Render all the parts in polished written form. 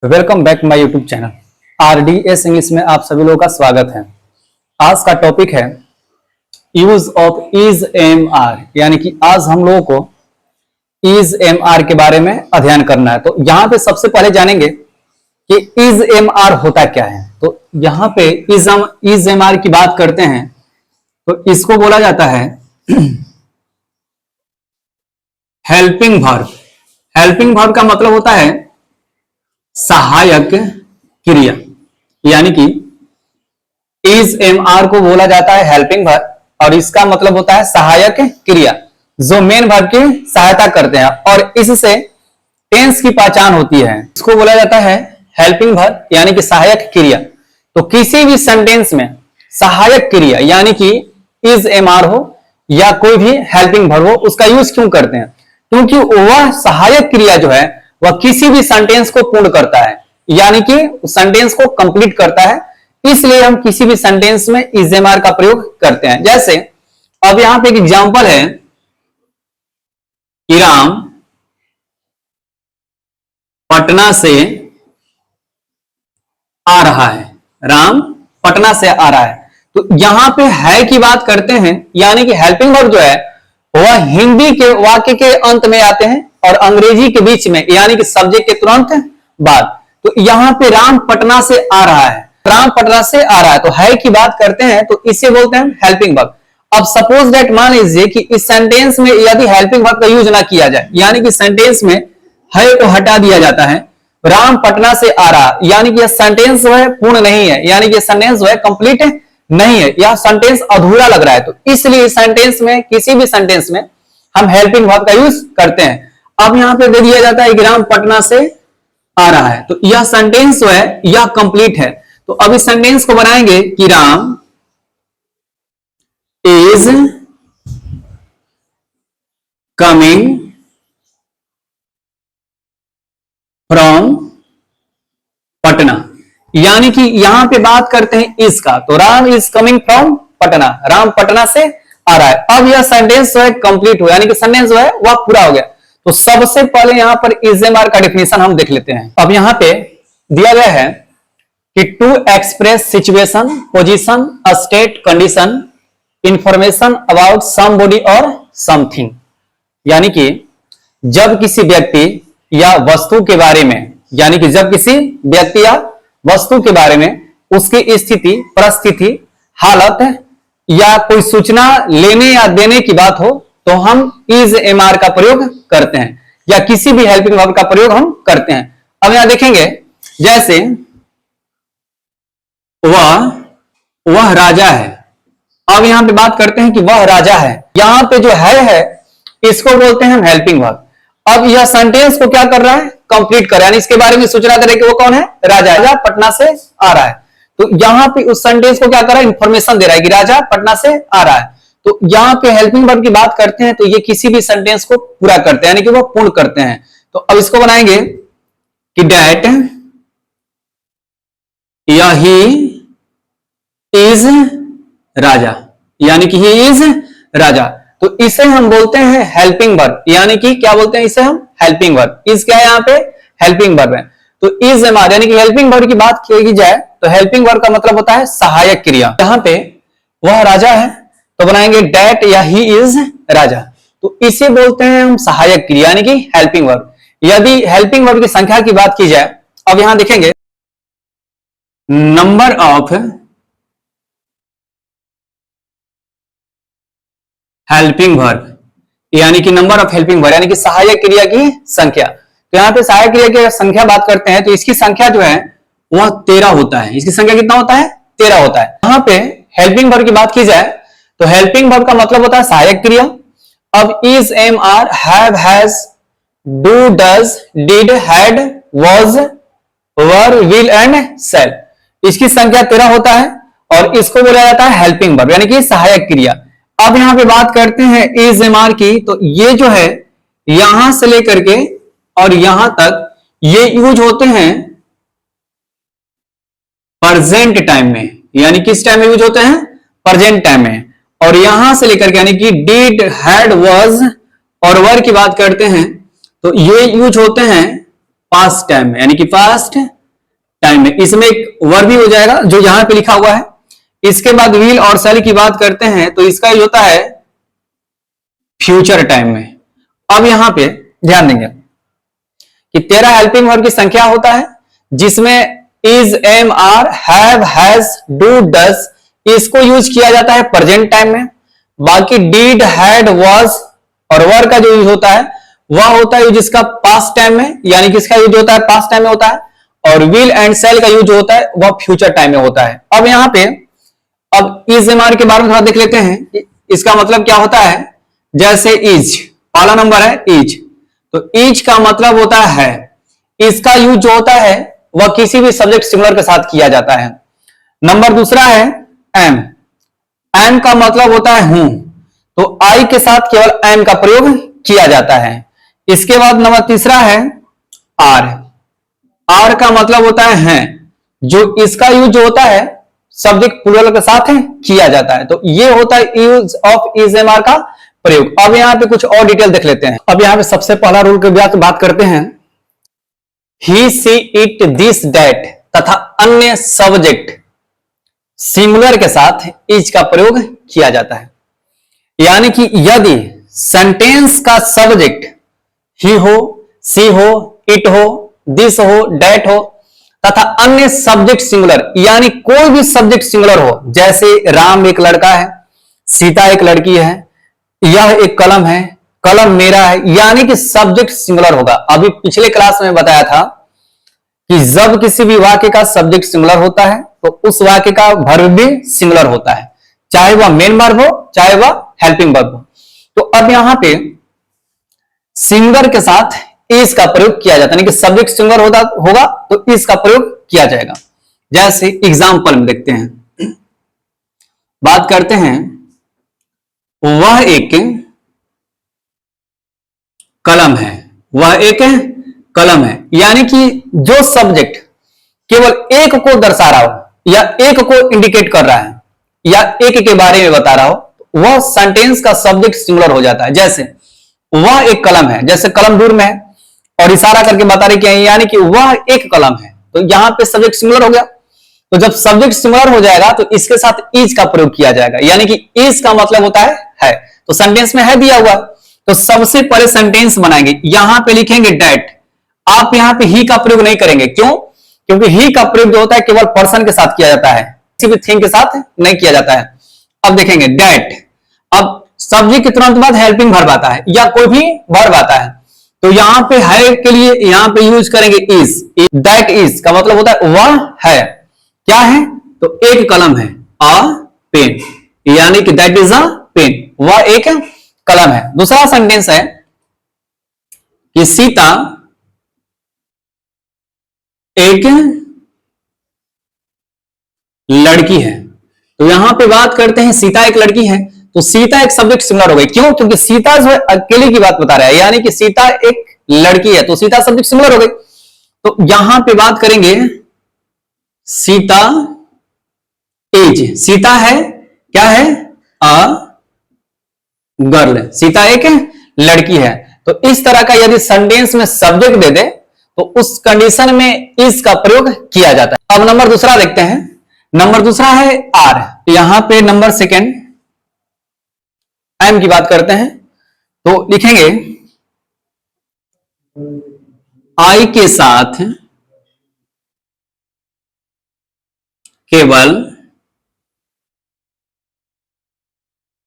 Welcome back my YouTube channel RDS English में आप सभी लोगों का स्वागत है। आज का टॉपिक है use of is am are, यानी कि आज हम लोगों को इज एम आर के बारे में अध्ययन करना है। तो यहां पे सबसे पहले जानेंगे कि इज एम आर होता क्या है। तो यहां पे इज एम आर की बात करते हैं तो इसको बोला जाता है हेल्पिंग वर्ब। हेल्पिंग वर्ब का मतलब होता है सहायक क्रिया, यानी कि इज एम आर को बोला जाता है हेल्पिंग वर्ब और इसका मतलब होता है सहायक क्रिया जो मेन वर्ब की सहायता करते हैं और इससे टेंस की पहचान होती है। इसको बोला जाता है हेल्पिंग वर्ब यानी कि सहायक क्रिया। तो किसी भी सेंटेंस में सहायक क्रिया यानी कि इज एम आर हो या कोई भी हेल्पिंग वर्ब हो, उसका यूज क्यों करते हैं? क्योंकि वह सहायक क्रिया जो है वह किसी भी सेंटेंस को पूर्ण करता है, यानी कि सेंटेंस को कंप्लीट करता है। इसलिए हम किसी भी सेंटेंस में इज एम आर का प्रयोग करते हैं। जैसे अब यहां पे एक एग्जांपल है कि राम पटना से आ रहा है। राम पटना से आ रहा है। तो यहां पे है की बात करते हैं, यानी कि हेल्पिंग वर्ब जो है वह हिंदी के वाक्य के अंत में आते हैं और अंग्रेजी के बीच में, यानी कि सब्जेक्ट के तुरंत बाद। तो यहां पे राम पटना से आ रहा है, राम पटना से आ रहा है तो है की बात करते हैं तो इसे बोलते हैं हेल्पिंग वर्ब। अब सपोज दैट मान लीजिए कि इस सेंटेंस में यदि हेल्पिंग वर्ब का यूज ना किया जाए, यानी कि सेंटेंस में है को हटा दिया जाता है, राम पटना से आ रहा, यानी कि यह सेंटेंस जो है पूर्ण नहीं है, यानी कि सेंटेंस जो है कंप्लीट नहीं है, यह सेंटेंस अधूरा लग रहा है। तो इसलिए सेंटेंस में, किसी भी सेंटेंस में हम हेल्पिंग वर्ब का यूज करते हैं। अब यहां पे दे दिया जाता है कि राम पटना से आ रहा है, तो यह सेंटेंस जो है यह कंप्लीट है। तो अब इस सेंटेंस को बनाएंगे कि Ram is coming from Patna, यानी कि यहां पे बात करते हैं इज का, तो Ram is coming from Patna, Ram Patna से आ रहा है। अब यह सेंटेंस जो है कंप्लीट हुआ, यानी कि सेंटेंस जो है वह पूरा हो गया। तो सबसे पहले यहां पर इज एम आर का डेफिनेशन हम देख लेते हैं। अब यहां पे दिया गया है कि to express situation, position, state, condition, information about somebody और समथिंग, यानी कि जब किसी व्यक्ति या वस्तु के बारे में, यानी कि जब किसी व्यक्ति या वस्तु के बारे में उसकी स्थिति, परिस्थिति, हालत या कोई सूचना लेने या देने की बात हो तो हम इज एम आर का प्रयोग करते हैं या किसी भी हेल्पिंग वर्ब का प्रयोग हम करते हैं। अब यहां देखेंगे जैसे वह राजा है। अब यहां पे बात करते हैं कि वह राजा है, यहां पे जो है इसको बोलते हैं हम हेल्पिंग वर्ब। अब यह सेंटेंस को क्या कर रहा है? कंप्लीट कर रहा है, यानी इसके बारे में सूचना दे रहा है कि वो कौन है? राजा, राजा पटना से आ रहा है। तो यहां पे उस सेंटेंस को क्या कर रहा है? इंफॉर्मेशन दे रहा है कि राजा पटना से आ रहा है। तो यहां पे हेल्पिंग वर्ब की बात करते हैं तो ये किसी भी सेंटेंस को पूरा करते हैं, यानी कि वो पूर्ण करते हैं। तो अब इसको बनाएंगे कि दैट या ही इज राजा, यानी कि ही इज राजा। तो इसे हम बोलते हैं हेल्पिंग वर्ब, यानी कि क्या बोलते हैं इसे हम? Helping verb. इज क्या है यहाँ पे? हेल्पिंग वर्ब है। तो इज एम आर यानी कि हेल्पिंग वर्ब की बात की जाए तो हेल्पिंग वर्ब का मतलब होता है सहायक क्रिया। यहां पे वह राजा है तो बनाएंगे डेट या ही इज राजा, तो इसे बोलते हैं हम सहायक क्रिया यानी कि हेल्पिंग वर्ब। यदि हेल्पिंग वर्ब की संख्या की बात की जाए, अब यहां देखेंगे नंबर ऑफ हेल्पिंग वर्ब, यानी कि नंबर ऑफ हेल्पिंग वर्ब यानी कि सहायक क्रिया की संख्या। तो यहां पे सहायक क्रिया की संख्या बात करते हैं तो इसकी संख्या जो है वह 13 होता है। इसकी संख्या कितना होता है? 13 होता है। यहां पे हेल्पिंग वर्ब की बात की जाए तो हेल्पिंग वर्ब का मतलब होता है सहायक क्रिया। अब is am are, have, has, do, does, did, had, was, were, will and shall, इसकी संख्या 13 होता है और इसको बोला जाता है हेल्पिंग वर्ब यानी कि सहायक क्रिया। अब यहां पे बात करते हैं इज एम आर की, तो ये जो है यहां से लेकर के और यहां तक ये यूज होते हैं प्रेजेंट टाइम में, यानी किस टाइम में यूज होते हैं? प्रेजेंट टाइम में। और यहां से लेकर के यानी कि डिड, हैड, वाज और वर की बात करते हैं तो ये यूज होते हैं पास्ट टाइम में, यानी कि पास्ट टाइम में। इसमें एक वर्ब भी हो जाएगा जो यहां पे लिखा हुआ है। इसके बाद विल और शैल की बात करते हैं तो इसका यूज होता है फ्यूचर टाइम में। अब यहां पे ध्यान देंगे कि 13 हेल्पिंग वर्ब की संख्या होता है जिसमें is, am, are, have, has, do, does इसको यूज किया जाता है प्रेजेंट टाइम में। बाकी डिड, हैड, वाज और वर का जो यूज होता है वह होता है जिसका पास्ट टाइम में, यानी कि इसका यूज होता है पास्ट टाइम में होता है। और विल एंड सेल का यूज होता है वह फ्यूचर टाइम में होता है। अब यहां पे अब इज, एम, आर के बारे में थोड़ा देख लेते हैं। इसका मतलब क्या होता है, जैसे इज, पहला नंबर है इज, तो इज का मतलब होता है। इसका यूज जो होता है वह किसी भी सब्जेक्ट सिंगुलर के साथ किया जाता है। नंबर दूसरा है एम, एम का मतलब होता है हूं, तो आई के साथ केवल एम का प्रयोग किया जाता है। इसके बाद नंबर तीसरा है आर, आर का मतलब होता है हैं, जो इसका यूज जो होता है सब्जेक्ट प्लूरल के साथ किया जाता है। तो ये होता है use of is, am, are का प्रयोग। अब यहां पे कुछ और डिटेल देख लेते हैं। अब यहां पे सबसे पहला रूल के बात करते हैं। ही, सी, इट, दिस, दैट तथा अन्य सब्जेक्ट सिंगुलर के साथ इज का प्रयोग किया जाता है। यानी कि यदि सेंटेंस का सब्जेक्ट ही हो, सी हो, इट हो, दिस हो, डेट हो तथा अन्य सब्जेक्ट सिंगुलर, यानी कोई भी सब्जेक्ट सिंगुलर हो, जैसे राम एक लड़का है, सीता एक लड़की है, यह एक कलम है, कलम मेरा है, यानी कि सब्जेक्ट सिंगुलर होगा। अभी पिछले क्लास में बताया था कि जब किसी भी वाक्य का सब्जेक्ट सिंगुलर होता है तो उस वाक्य का वर्ब भी सिंगुलर होता है, चाहे वह मेन वर्ब हो चाहे वह हेल्पिंग वर्ब हो। तो अब यहां पे सिंगुलर के साथ इज का प्रयोग किया जाता है, यानी कि सब्जेक्ट सिंगुलर होगा तो इज का प्रयोग किया जाएगा। जैसे एग्जाम्पल में देखते हैं, बात करते हैं वह एक कलम है, वह एक कलम है, यानी कि जो सब्जेक्ट केवल एक को दर्शा रहा हो या एक को इंडिकेट कर रहा है या एक के बारे में बता रहा हो वह सेंटेंस का सब्जेक्ट सिंगुलर हो जाता है। जैसे वह एक कलम है, जैसे कलम दूर में है और इशारा करके बता रहे कि यानी कि वह एक कलम है, तो यहां पे सब्जेक्ट सिंगुलर हो गया। तो जब सब्जेक्ट सिंगुलर हो जाएगा तो इसके साथ इज का प्रयोग किया जाएगा, यानी कि इज का मतलब होता है तो सेंटेंस में है दिया हुआ, तो सबसे पहले सेंटेंस बनाएंगे, यहां पे लिखेंगे डेट। आप यहां पे ही का प्रयोग नहीं करेंगे, क्यों? क्योंकि ही का प्रयोग जो होता है केवल पर्सन के साथ किया जाता है, किसी भी थिंग के साथ नहीं किया जाता है। अब देखेंगे डेट, अब सब्जेक्ट के तुरंत बाद हेल्पिंग वर्ब आता है या कोई भी वर्ब आता है, तो यहां पे है के लिए यहां पे यूज करेंगे इज। दैट इज का मतलब होता है वह है, क्या है? तो एक कलम है, अ पेन, यानी कि दैट इज अ पेन, वह एक कलम है। दूसरा सेंटेंस है कि सीता एक लड़की है, तो यहां पे बात करते हैं सीता एक लड़की है, तो सीता एक सब्जेक्ट सिंगुलर हो गई, क्यों? क्योंकि सीता जो है अकेले की बात बता रहा है, यानी कि सीता एक लड़की है, तो सीता सब्जेक्ट सिंगुलर हो गई। तो यहां पे बात करेंगे सीता एज, सीता है क्या है? अ गर्ल, सीता एक लड़की है। तो इस तरह का यदि सेंटेंस में सब्जेक्ट दे दे तो उस कंडीशन में इस का प्रयोग किया जाता है। अब नंबर दूसरा देखते हैं। नंबर दूसरा है आर, यहां पे नंबर सेकेंड एम की बात करते हैं, तो लिखेंगे आई के साथ केवल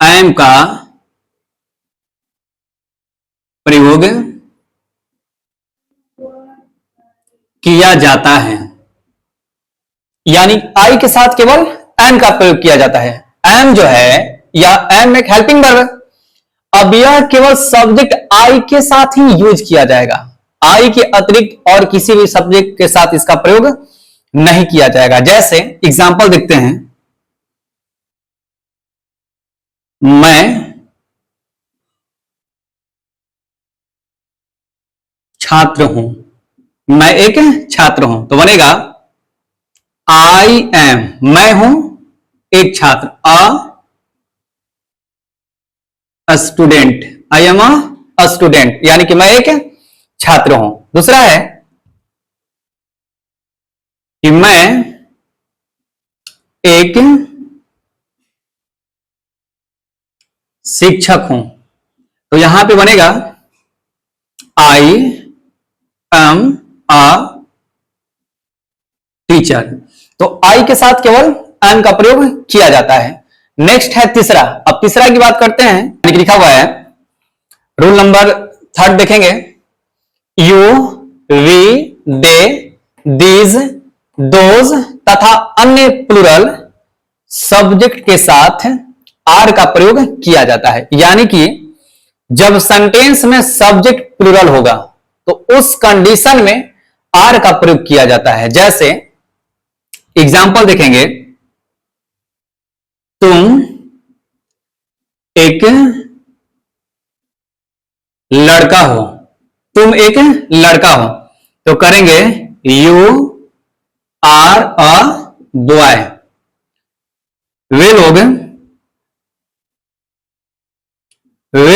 एम का प्रयोग किया जाता है, यानी आई के साथ केवल एम का प्रयोग किया जाता है। एम जो है या एम एक हेल्पिंग वर्ब है। अब यह केवल सब्जेक्ट आई के साथ ही यूज किया जाएगा, आई के अतिरिक्त और किसी भी सब्जेक्ट के साथ इसका प्रयोग नहीं किया जाएगा। जैसे एग्जांपल देखते हैं, मैं छात्र हूं, मैं एक छात्र हूं, तो बनेगा आई एम, मैं हूं एक छात्र, a student, I am a student, यानी कि मैं एक छात्र हूं। दूसरा है कि मैं एक शिक्षक हूं, तो यहां पे बनेगा आई एम अ टीचर। तो आई के साथ केवल एम का प्रयोग किया जाता है। नेक्स्ट है तीसरा। अब तीसरा की बात करते हैं। लिखा हुआ है रूल नंबर 3 देखेंगे, you, we, they, these, those तथा अन्य प्लूरल सब्जेक्ट के साथ आर का प्रयोग किया जाता है। यानी कि जब सेंटेंस में सब्जेक्ट प्लूरल होगा तो उस कंडीशन में आर का प्रयोग किया जाता है। जैसे एग्जाम्पल देखेंगे, तुम एक लड़का हो, तुम एक लड़का हो, तो करेंगे यू आर अ बॉय। वे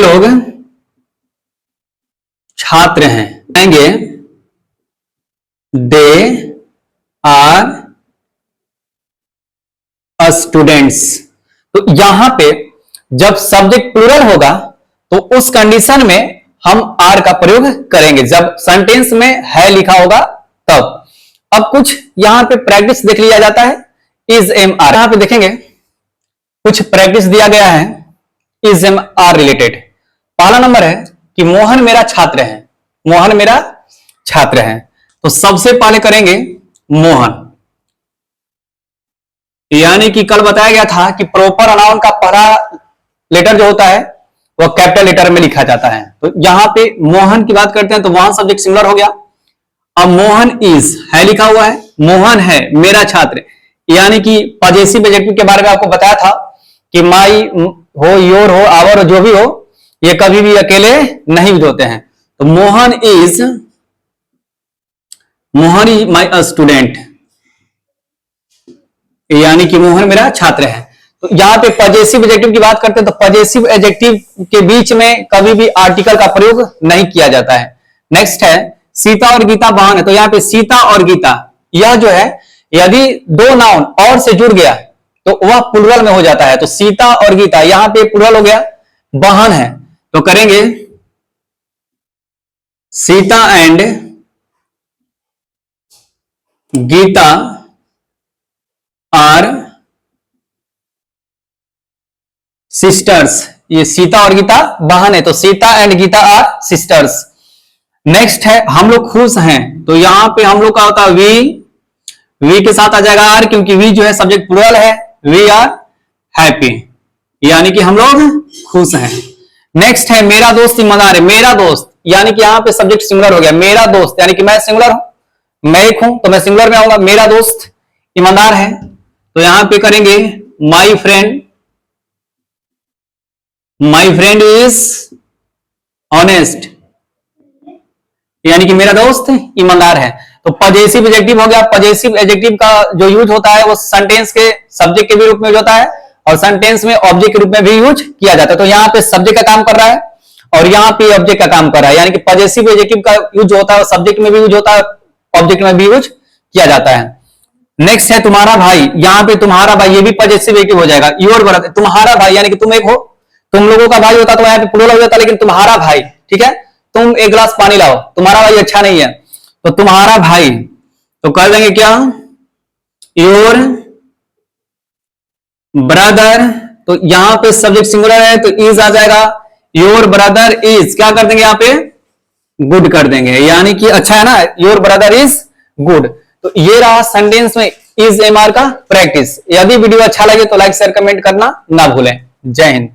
लोग छात्र हैं, कहेंगे दे आर स्टूडेंट्स। तो यहां पे जब सब्जेक्ट प्लूरल होगा तो उस कंडीशन में हम आर का प्रयोग करेंगे, जब सेंटेंस में है लिखा होगा तब। अब कुछ यहां पे प्रैक्टिस देख लिया जाता है। इज एम आर, यहां पे देखेंगे कुछ प्रैक्टिस दिया गया है इज एम आर रिलेटेड। पहला नंबर है कि मोहन मेरा छात्र है, मोहन मेरा छात्र है। तो सबसे पहले करेंगे मोहन, यानी कि कल बताया गया था कि प्रॉपर अनाउन का पहला लेटर जो होता है वो कैपिटल लेटर में लिखा जाता है। तो यहां पे मोहन की बात करते हैं तो वहां सब्जेक्ट सिंगुलर हो गया। अब मोहन इज है लिखा हुआ है, मोहन है मेरा छात्र, यानी कि पॉजेसिव एडजेक्टिव के बारे में आपको बताया था कि माई हो, योर हो, आवर हो, जो भी हो, ये कभी भी अकेले नहीं होते हैं। तो मोहन इज माई स्टूडेंट, यानी कि मोहन मेरा छात्र है। तो यहां पे पॉजेसिव एडजेक्टिव की बात करते हैं तो पॉजेसिव एडजेक्टिव के बीच में कभी भी आर्टिकल का प्रयोग नहीं किया जाता है। नेक्स्ट है सीता और गीता बहन है, तो यहां पे सीता और गीता यह जो है यदि दो नाउन और से जुड़ गया तो वह प्लूरल में हो जाता है। तो सीता और गीता यहां पे प्लूरल हो गया, बहन है तो करेंगे Sita and Gita are sisters. ये सीता और गीता बहन है तो Sita and Gita are sisters. Next है हम लोग खुश हैं, तो यहां पे हम लोग का होता है वी के साथ आ जाएगा आर, क्योंकि वी जो है सब्जेक्ट प्लूरल है, वी आर हैप्पी, यानी कि हम लोग खुश हैं। नेक्स्ट है मेरा दोस्त ईमानदार है, मेरा दोस्त यानी कि यहां पे सब्जेक्ट सिंगुलर हो गया, मेरा दोस्त यानी कि मैं सिंगुलर हूं, मैं एक हूं तो मैं सिंगुलर में आऊंगा, मेरा दोस्त ईमानदार है तो यहां पे करेंगे माई फ्रेंड इज ऑनेस्ट, यानी कि मेरा दोस्त ईमानदार है। तो पॉजेसिव एडजेक्टिव हो गया। पॉजेसिव एडजेक्टिव का जो यूज होता है वो सेंटेंस के सब्जेक्ट के भी रूप में होता है और सेंटेंस में ऑब्जेक्ट के रूप में भी यूज किया जाता है। तो यहाँ पे सब्जेक्ट का काम कर रहा है और यहाँ पे ऑब्जेक्ट का काम कर रहा है, यानी कि पॉजेसिव एडजेक्टिव का यूज होता है, सब्जेक्ट में भी यूज होता है, ऑब्जेक्ट में भी यूज किया जाता है। नेक्स्ट है तुम्हारा भाई, यहाँ पे तुम्हारा भाई ये भी पॉजेसिव एडजेक्टिव हो जाएगा। योर ब्रदर, तुम्हारा भाई यानी कि तुम एक हो, तुम लोगों का भाई होता तो यहाँ पे प्लूरल हो जाता, लेकिन तुम्हारा भाई, ठीक है, तुम एक गिलास पानी लाओ, तुम्हारा भाई अच्छा नहीं है तो तुम्हारा भाई, तो कर देंगे क्या योर ब्रदर, तो यहां पे सब्जेक्ट सिंगुलर है तो इज आ जाएगा, योर ब्रदर इज क्या कर देंगे यहाँ पे गुड कर देंगे, यानी कि अच्छा है ना, योर ब्रदर इज गुड। तो ये रहा सेंटेंस में इज एमआर का प्रैक्टिस। यदि वीडियो अच्छा लगे तो लाइक शेयर कमेंट करना ना भूलें। जय हिंद।